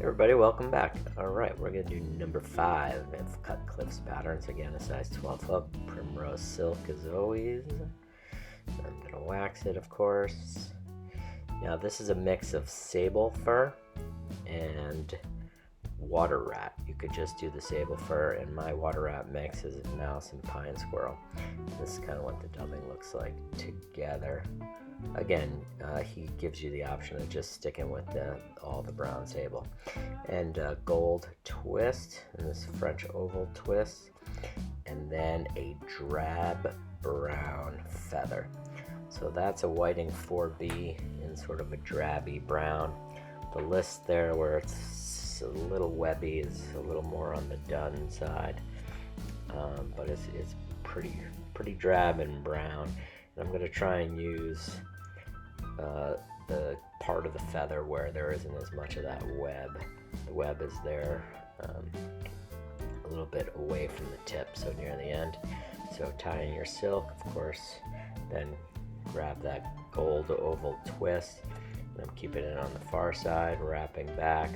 Everybody, welcome back. Alright, we're going to do number 5 of Cutcliffe's patterns. Again, a size 12 hook, primrose silk as always. I'm going to wax it, of course. Now this is a mix of sable fur and water rat. You could just do the sable fur, and my water rat mix is mouse and pine squirrel. This is kind of what the dubbing looks like together. Again, he gives you the option of just sticking with all the brown sable. And gold twist, and this French oval twist, and then a drab brown feather. So that's a Whiting 4B in sort of a drabby brown. The list there where it's a little webby is a little more on the dun side, but it's pretty drab and brown. And I'm going to try and use the part of the feather where there isn't as much of that web. The web is there a little bit away from the tip, so near the end. So tying your silk, of course, then grab that gold oval twist, and I'm keeping it on the far side, wrapping back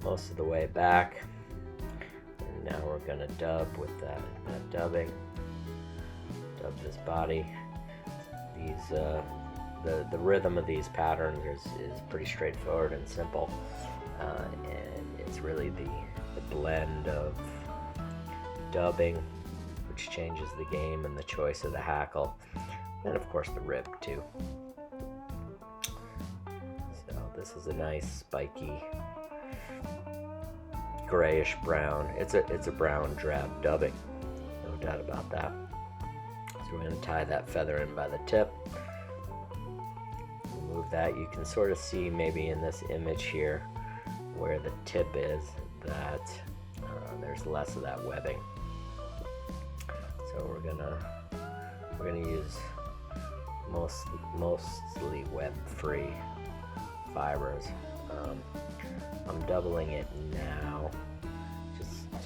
most of the way back. And now we're going to dub with that dubbing. Dub this body. These the rhythm of these patterns is pretty straightforward and simple, and it's really the blend of dubbing, which changes the game, and the choice of the hackle, and of course the rib too. So this is a nice spiky grayish brown. It's a brown drab dubbing, no doubt about that. So we're going to tie that feather in by the tip. Remove that. You can sort of see maybe in this image here where the tip is that there's less of that webbing. So we're gonna use mostly web-free fibers. I'm doubling it now.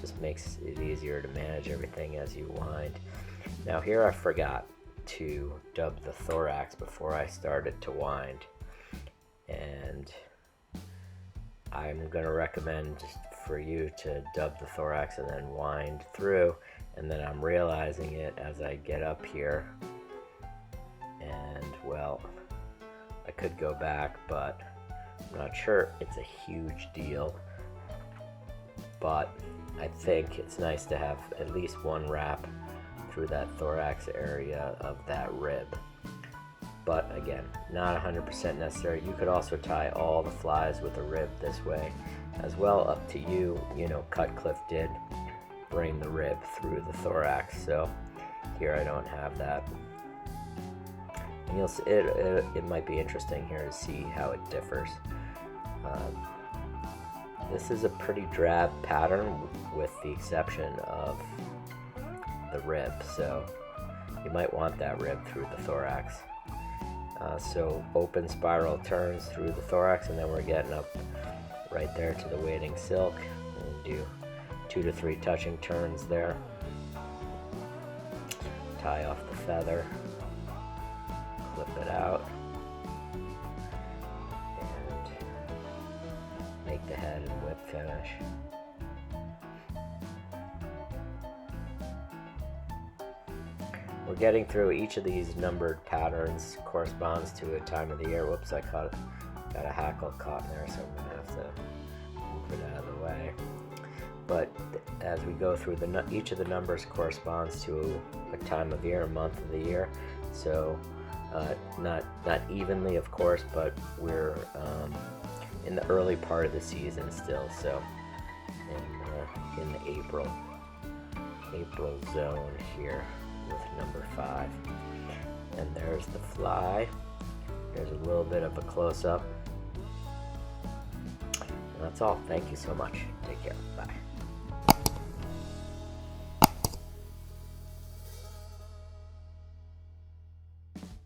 Just makes it easier to manage everything as you wind. Now here I forgot to dub the thorax before I started to wind, and I'm going to recommend for you to dub the thorax and then wind through, and then I'm realizing it as I get up here, and well, I could go back, but I'm not sure it's a huge deal, but I think it's nice to have at least one wrap through that thorax area of that rib. But again, not 100% necessary. You could also tie all the flies with a rib this way as well, up to you. You know, Cutcliffe did bring the rib through the thorax, so here I don't have that. And you'll see, it might be interesting here to see how it differs. This is a pretty drab pattern with the exception of the rib, so you might want that rib through the thorax. So open spiral turns through the thorax, and then we're getting up right there to the waiting silk, and do 2 to 3 touching turns there. Tie off the feather, clip it out, and make the head and whip finish. We're getting through each of these numbered patterns corresponds to a time of the year. Whoops, I got a hackle caught in there, so I'm going to have to move it out of the way. But as we go through, each of the numbers corresponds to a time of year, a month of the year. So not evenly, of course, but we're in the early part of the season still. So in the April zone here with number 5. And there's the fly. There's a little bit of a close-up. And that's all. Thank you so much. Take care. Bye.